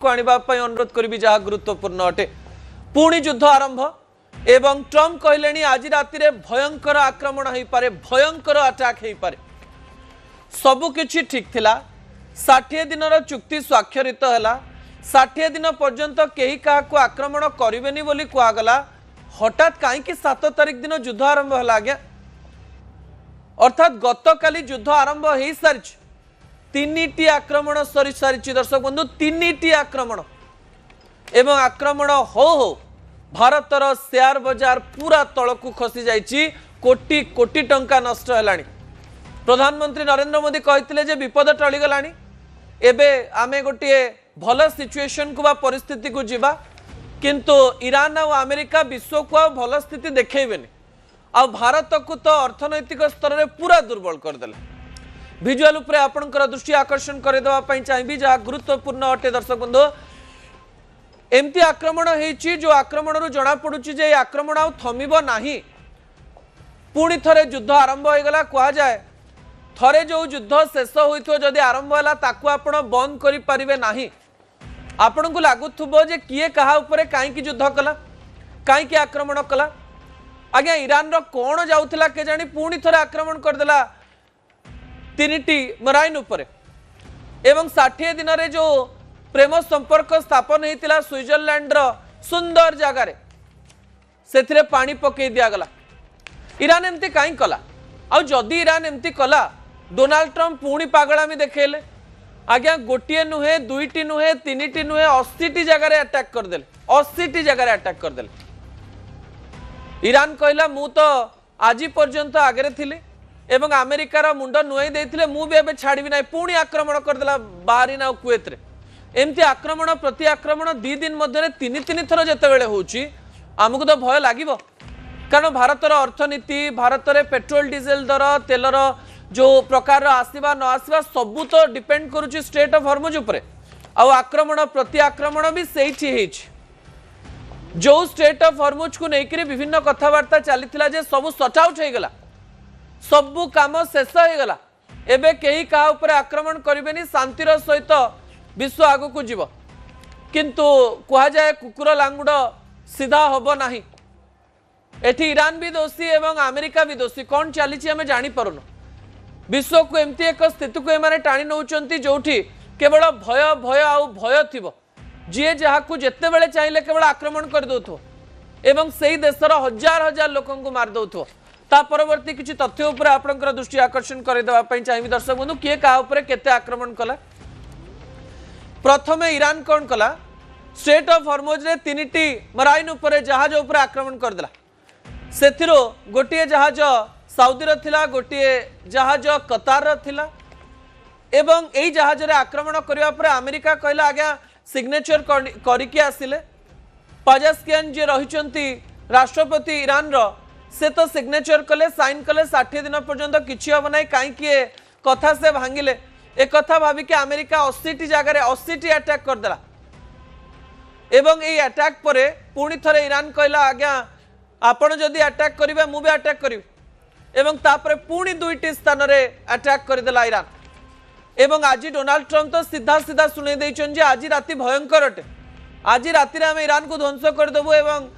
अनुरोध करी जहाँ गुरुत्वपूर्ण अटे। पुणी युद्ध आरंभ एवं ट्रम्प कहले आज राति भयंकर आक्रमण हो पारे, भयंकर अटैक हो पारे। सबकिछि ठीक थिला। 60 दिन चुक्ति स्वाक्षरित है। 60 दिन पर्यंत केही काहाको आक्रमण करिवेनी बोली कहगला। हठात कहीं 7 तारिख दिन युद्ध आरंभ है आज्ञा, अर्थात गतकाली युद्ध आरंभ हो सारी। 3टी आक्रमण सरी सारी दर्शक बंधु, 3टी आक्रमण एवं आक्रमण हो भारतर शेयर बाजार पूरा तलकू खसी जाइए। कोटी कोटी टंका नष्ट है। प्रधानमंत्री नरेंद्र मोदी कहते जे विपद टलीगला, एबे आमे गोटे भल सिचुएशन को बा परिस्थिति को जीवा, किंतु ईरान और अमेरिका विश्व को भल स्थिति देखेबेनी। आ भारत को तो अर्थनैतिक स्तर में पूरा दुर्बल करदेले। विजुअल उपरे आपनकर दृष्टि आकर्षण करदेवा चाहिए जहाँ गुरुत्वपूर्ण अटे। दर्शक बंधु, एमती आक्रमण होइछि जो आक्रमण जना पड़ुछि जे आक्रमण आ थमिब नाही। पुणी थरे युद्ध आरंभ हो गला। कह जाए थरे जो युद्ध शेष होइथो जदि आरंभ होला ताकू आपण बंद करि परिबे नाही। आपण को लागुथुबो जे किए कहा ऊपर काईकि युद्ध कला, काईकि आक्रमण कला। आज्ञा ईरान रो कोण जाउथला के जानी पुणी थरे आक्रमण करदेला 3टी मराइन उपरे। एवं 60 दिन रे जो प्रेम संपर्क स्थापन होता स्विट्जरलैंड सुंदर जगार से पानी पकई दिगला। ईरान एमती कहीं कला? आउ जदि ईरान एमती कला, डोनाल्ड ट्रम्प पुणी पागलामी देखेले। आज्ञा गोटे नुहे, 2टी नुहे, 3टी नुहे, 80टी जगार अटैक करदे। 80टी जगार अटैक करदे। ईरान कहला मु तो आज पर्यंत आगे थी एवं अमेरिकार मुंड नुआई देते, मुझे एवं छाड़ी ना। पुणी आक्रमण करदेला बाहरीन आ कुवैत रे। एमती आक्रमण प्रति आक्रमण 2 दिन मध्य 3 थर जितेबले होमको तो भय लगे, कारण भारतर अर्थनीति, भारत में पेट्रोल डीजेल दर, तेलर जो प्रकार आसवा न आसवा सबू तो डिपेंड करुच्ची स्ट्रेट ऑफ हॉर्मुज उपरे। आक्रमण प्रति आक्रमण भी से जो स्ट्रेट ऑफ हॉर्मुज को लेकर विभिन्न कथबार्ता चलीथिला जे सब सट आउट हो गला, सबू काम शेष हो गला। एबे केही का ऊपर आक्रमण करिवेनी, शांतिर सहित विश्व आगु को जीव। किंतु कह जाए कुकुर लांगुड़ सीधा हम ना। एठी ईरान भी दोषी एवं अमेरिका भी दोषी। कौन चली आम जापर। विश्व को एमती एक स्थिति को एमाने टाणी नौचंती जोठी केवल भय भय आउ भय थिबो। जी जहाँ को जिते बड़े चाहिए केवल आक्रमण कर दो एवं से ही देशर हजार हजार लोक मार दो। ता परवर्ती किसी तथ्य उपर आपनकर दृष्टि आकर्षण करदेवाई चाहिए। दर्शक बंधु, किए क्या ऊपर केते आक्रमण कला? प्रथमे ईरान कौन कला? स्ट्रेट ऑफ हॉर्मुज रे 3टी मराइन उपर जहाज उपर आक्रमण करदेला। सेथिरो गोटे जहाज साउदी रो थिला, गोटे जहाज कतार रो थिला। एवं एई जहाज रे आक्रमण करिवा पर अमेरिका कहला आज्ञा सिग्नेचर करिकि आसिले। पाजास्कियान जे रहिचंती राष्ट्रपति ईरान रो, से तो सिग्नेचर कले, साइन कले। 60 दिन पर्यंत किछि हम नाही। काई किए कथा से भांगिले एक कथा भाविक अमेरिका 80टी जगार 80टी अटैक करदेला। एवं ये अटैक परे पुणी थरे ईरान कहला आज्ञा आपण जदि अटैक करिबे मु भी अटैक करिबे। एवं तापरे पुणी 2टी स्थान रे अटैक करदेला ईरान। एवं आज डोनाल्ड ट्रम्प तो सीधा सीधा सुनै दैछन जे आज राति भयंकर अटे। आज राति रे हम ईरान को ध्वंस कर देबो एवं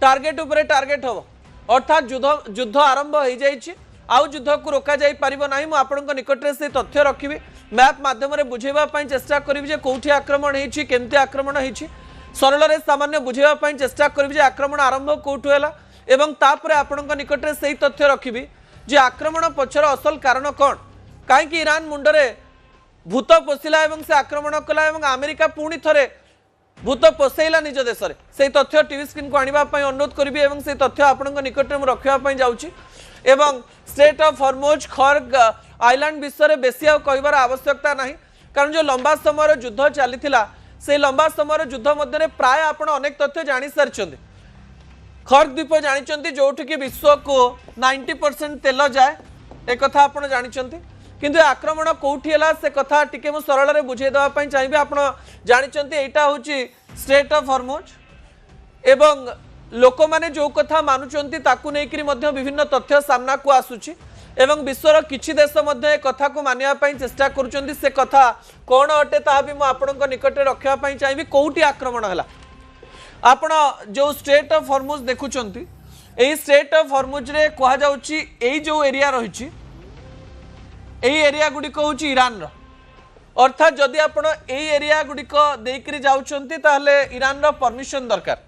टार्गेट उपरे टार्गेट होबो। अर्थात युद्ध आरंभ हो जाइए। आउ युद्ध को रोका जाई परिबो नाही। मु आपनक निकट से तथ्य रखिबी, मैप माध्यम बुझेबा पई चेष्टा करिबी जे कोठी आक्रमण हेछि, केमते आक्रमण हेछि। सरल रे सामान्य बुझेबा पई चेष्टा करिबी जे आक्रमण आरंभ कोठु हैला एवं तापरे आपनक निकट से सही तथ्य रखिबी जे आक्रमण पछर असल कारण कोन, काहे कि ईरान मुंडरे भूत पोसिला एवं से आक्रमण कला एवं अमेरिका पुणी थरे भूत पोसेला निज देश में। से तथ्य टीवी स्क्रीन को आने अनुरोध करी एवं से तथ्य आपण निकट में रखापी जाऊँगी। एवं स्ट्रेट ऑफ हॉर्मुज, खर्ग आइलैंड विषय में बेसी कहबार आवश्यकता नहीं, कारण जो लंबा समय युद्ध चली से लंबा समय युद्ध मध्य प्राय आपण अनेक तथ्य जानी सारी। खर्ग द्वीप जानी जोठी कि विश्व को 90% तेल जाए, एक कथा आपण जानी। किंतु आक्रमण कौटी है से कथा टिके मु सरल रे बुझे देवाई चाहिए। आप जानते यहाँ हूँ स्ट्रेट ऑफ हॉर्मुज एवं लोक माने जो कथा मानुचंती ताकू नेकरी मध्य विभिन्न तथ्य सामना को आसुची। एवं विश्वर किछि देश मध्य ए कथा को मानिया पई चेष्टा करूचंती से कथा कोन अटे ता भी मु आपनक निकट रखिया पई चाहिबी कोउटी आक्रमण हला आपण जो स्टेट ऑफ हॉर्मुज देखुचंती एई स्टेट ऑफ हॉर्मुज रे कहा जाउची एई जो एरिया रहिची एई एरिया गुडी कहउची ईरान रो अर्थात जदि आपण एई एरिया गुडी को देकरी जाउचंती ताहले ईरान रो परमिशन दरकार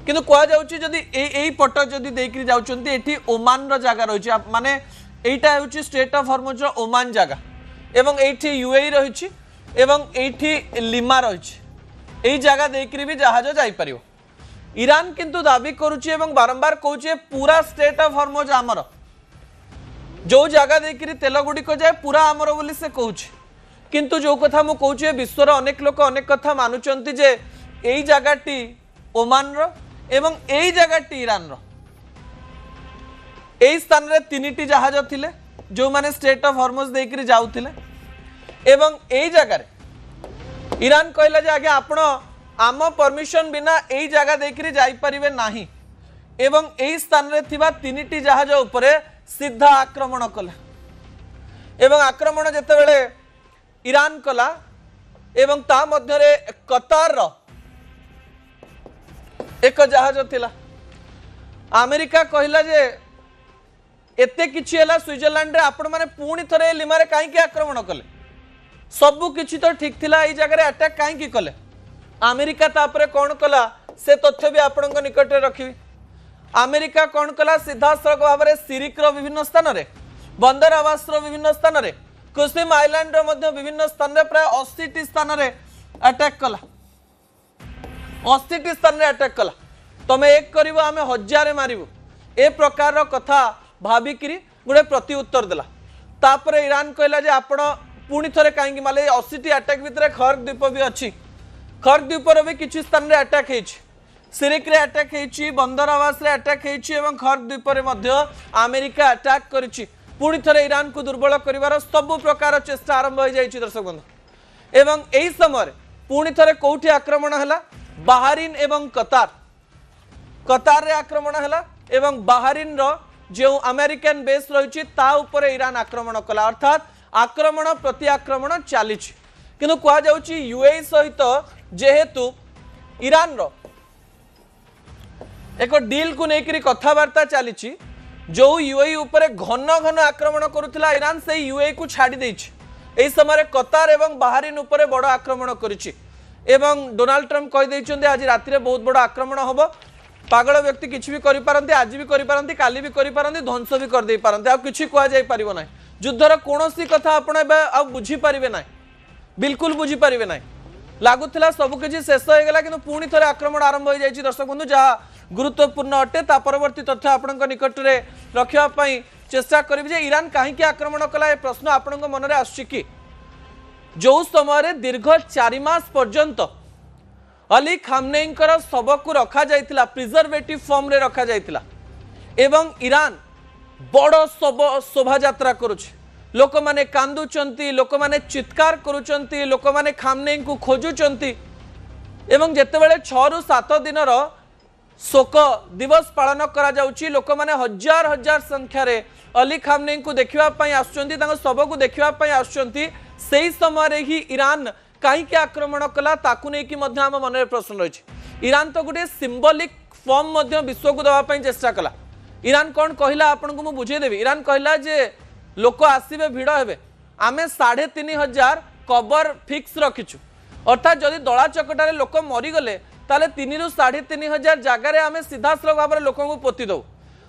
किंतु कहा जाउची जदि एई पट जदि देकरी जाउचंती एठी ओमान रो जागा रहिची माने एईटा हेउची स्टेट ऑफ हॉर्मुज रो ओमान जागा एवं एठी यूएई रहिची एवं एठी लिमा रहिची एई जागा देकरी भी जहाज जाई परियो ईरान किंतु दाबी करूची एवं बारंबार कहूची पूरा स्टेट ऑफ हॉर्मुज आमर जो जगह देकरी तेल गुडी को जाए पूरा आमर बोली से कहूची किंतु जो कथा मु कहूची विश्वर अनेक लोक अनेक कथा मानुचंती जे एई जगहटी ओमान रो एवं एई जगहटी ईरान रो एई स्थान रे तीनिटी जहाज थिले जो माने स्टेट ऑफ हॉर्मुज देकरी जाउथिले एवं एई जगह रे ईरान कहला जे आगे आपण आम परमिशन बिना एई जगह देकरी जाई परिबे नाही एवं एई स्थान रे थिबा तीनिटी जहाज उपरे सीधा आक्रमण कला एवं आक्रमण जेते बेले ईरान कला एवं ता मध्य रे कतार रो एक जहाज थिला अमेरिका कहला जे एते किछि हला स्विट्जरलैंड रे आपण माने पुणी थरे लिमा रे काहे के आक्रमण कले सबु किछि तो ठीक थिला एई जगह रे अटैक काहे की कले अमेरिका तापरे कौन कला से तथ्य भी आपण निकट रखी अमेरिका कौन कला सीधासलख भाव में सिरिक विभिन्न स्थान में बंदर आवास विभिन्न स्थान में कुसिम आइलैंड विभिन्न स्थान में प्राय 80 स्थान में अटैक कला 80 स्थान में अटैक कला तमे एक करिवो आमे हजार मारिबो ए प्रकार कथा भाबिकी गोटे प्रति उत्तर देला तापरे ईरान कहला जे आपण पुणी थरे काहेकि माले 80 अटैक भितर खर्ग द्वीप भी अच्छी खर्ग द्वीपर भी किसी स्थान में अटैक होइछि सिरिक रे अटैक होइछि बंदर आवास रे अटैक होइछि एवं खर्ग द्वीपर मध्य अमेरिका अटैक करिछि पुणी थरे ईरान को दुर्बल करिवार सब प्रकार चेष्टा आरंभ हो जाइछि दर्शक बंधु एवं एही समय पुणी थरे कोठी आक्रमण हला बाहरीन एवं कतार रे आक्रमण हला एवं बाहरीन रो जो अमेरिकन बेस रहिछि ता ऊपर ईरान आक्रमण कला अर्थात आक्रमण प्रति आक्रमण चलीछि किंतु कहा जाउछि यूएई सहित जेहेतु ईरान रो एक डील को लेकर कथबार्ता चली जो यूएई उपरे घन घन आक्रमण करुला ईरान से यूएई को छाड़ी देछि एही समय कतार एवं बाहरीन उपरे बड़ आक्रमण करिछि एवं डोनाल्ड ट्रम्प कहि दैछन्ते आज राति रे बहुत बड़ आक्रमण होबो पागल व्यक्ति किछि भी करि पारंती आज भी करि पारंती काली भी करि पारंती ध्वंस भी कर दे पारंती आ किछि कुआ जाय परिबो नै युद्धर कोनोसी कथा आपण आ बुझी परिबे नै बिल्कुल बुझी परिबे नै लागुला सबकि शेष हो गला कि पुणी थे आक्रमण आरंभ हो जाए दर्शक बंधु जहाँ गुरुत्वपूर्ण अटे ता परवर्ती तथ्य आपण निकट में रखापी चेष्टा करी जे ईरान कहीं आक्रमण कला प्रश्न आपण मन में आसुची जो समय दीर्घ 4 मास पर्यंत अली खामनेईंकर शव को रखा जाइतिला प्रिजर्वेटिव फॉर्म रे रखा जाइतिला एवं ईरान बड़ शोभा यात्रा करुछि लोक माने कांदुचंती लोक माने चित्कार करुचंती लोक माने खामनेई को खोजुचंती एवं जेतेबेले 6 रु 7 दिन शोक दिवस पालन करा जाउची लोक माने हजार हजार संख्या रे अली खामनेई को देखिबा पई आसुचंती तांको सब को देखिबा पई आसुचंती सेही समय रे ही ईरान काहे के आक्रमण कला ताकू नै कि मध्य हम मन रे प्रश्न रहिछि ईरान तो गुटे सिंबॉलिक फॉर्म मध्य विश्व को दवा पई चेष्टा कला ईरान कोन कहिला आपन को मु बुझे देबी ईरान कहिला जे लोक आसबे भिड़ हे आमे 3500 कवर फिक्स रखीचु अर्थात जदि दला चकटारे लोक मरीगले ताले 3 रु 3500 जगार आम सीधासलख भाव में लोक पोति दौ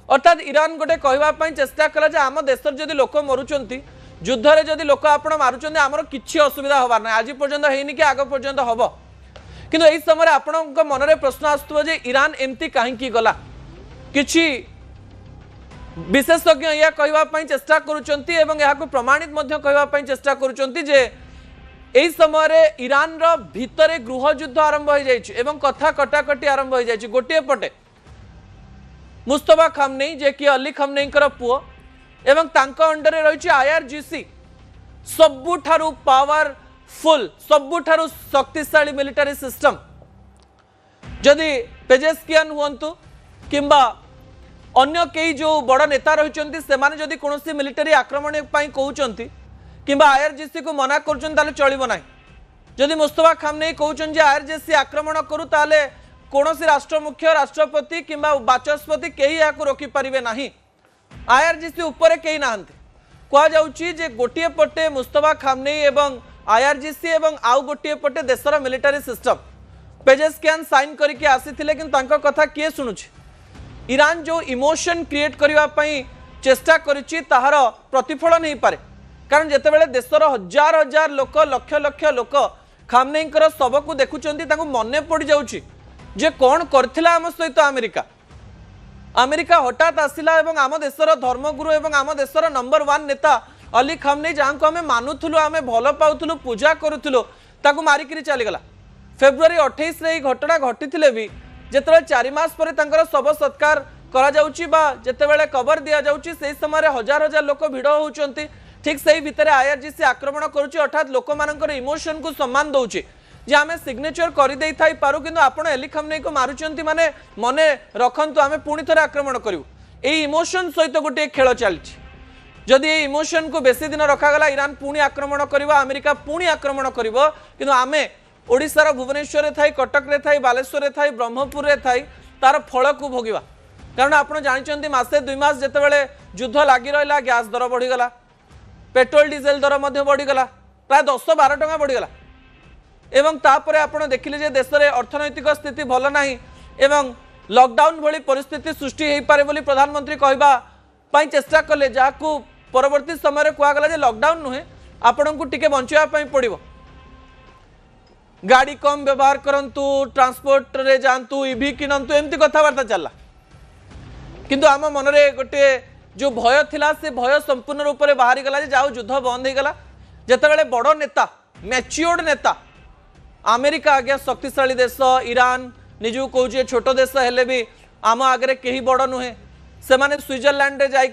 अर्थात ईरान गोटे कहवाई चेष्टा कला जे आम देश जदि लोक मरुचंती युद्धरे जदि लोक आपण मारुचंती आमर किछि असुविधा होबार ना आज पर्यंत हेनी कि आग पर्यंत हब किंतु एही समय आपण मन में प्रश्न आसुथबो जे ईरान एमती काहेकि गला किछि विशेषज्ञ यह कहवाई चेष्टा करुचंती एवं यह प्रमाणित मध्य कहवाई चेष्टा करुचंती जे एही समय ईरान रो भितरे गृह युद्ध आरंभ हो जाइछि एवं कथा कटाकटी आरंभ हो जाइछि गोटे पटे मुस्तफा खामनेई जे कि अली खामनेईंकर पुओ एवं तांको अंडर रे रहिछि आईआरजीसी सबुठारु पावरफुल सबुठारु शक्तिशाली मिलिटरी सिस्टम जदि पेजेस्कियान हुअन्तु किंबा अन्य कई जो बड़ नेता रही से कौन मिलिटारी आक्रमण कहते कि आईआरजीसी को मना कर चलो ना जदि मुस्तफा खामनेई कहते आईआरजीसी आक्रमण करू ताले कौन राष्ट्र मुख्य राष्ट्रपति कि बाचस्पति कहीं या रोकीपारे ना आईआरजीसी उपर कहीं ना कहुचे गोटे पटे मुस्तफा खामनेई एवं आईआरजीसी एवं आउ गोटे पटे देशर मिलिटारी सिस्टम पेजेस्कियान साइन करके आसीथिले किंतु कथा किए शुणुछि ईरान जो इमोशन क्रिएट करने चेष्टा करिछि ताहार प्रतिफल नहीं पारे कारण जितेबाला देशर हजार हजार लोक लक्ष लक्ष लोक खामनेईंकर शव को देखुंट मन पड़ जाऊँगी जे कौन करथिला आम सहित अमेरिका अमेरिका हठात आसिला एवं आम देशर धर्मगुरु एवं आम देशर नंबर 1 नेता अली खामनेई जहाँ को आम मानुलु आम भल पाऊलु पूजा करूँ ताकू मारिकी चलीगला फेब्रुआरी 28 रे घटना घटी भी जिते 4 मास पर शव सत्कार करा कबर दि जाऊँगी से समय हजार हजार लोक भिड़ होती ठीक से भितर आईआरजीसी आक्रमण करुच्ची अर्थात लोक मान इमोशन को सम्मान दौचे जे आम सिग्नेचर करदे पारू कि आप अली खामनेई को मारुंट माने मन रखु आम पुणी थे आक्रमण करूँ यही इमोशन सहित गोटे खेल चली जदि ये इमोशन को बेसी दिन रखागला ईरान पुणी आक्रमण कर अमेरिका पुणी आक्रमण कर कि आम ओडिशार भुवनेश्वर थाई कटक रे थाई बालेश्वर थाई ब्रह्मपुर रे थाई तार फल को भोगवा कारण आपड़ जानते मसे 2 मास जितेबाला युद्ध लगी रहा गैस दर बढ़ीगला पेट्रोल डीजेल दर बढ़ीगला प्राय 10-12 टଙ୍କା बढ़ीगला एवं तापर आपण देखिले जे देश में अर्थनैतिक स्थिति भल नाही एवं लॉकडाउन भली परिस्थिति सृष्टि हो पारे बोली प्रधानमंत्री कहबा पई चेष्टा कले जाकू परवर्ती समय कहगला जे लॉकडाउन नुहे आपण को टिके बंचिया पई पड़िबो गाड़ी कम व्यवहार करंतु ट्रांसपोर्ट रे जानतु ईवी किनंतु एमती कथबार्ता चलला किंतु आम मन रे गोटे जो भय थिला से भय संपूर्ण रूप से बाहरी गला जाओ युद्ध बंद हो गला जितेबाला बड़ नेता मैच्योर्ड नेता अमेरिका आगे शक्तिशाली देश ईरान निजू कहे छोट देश हेले भी आम आगे कहीं बड़ नुहे से स्विट्जरलैंड रे जाई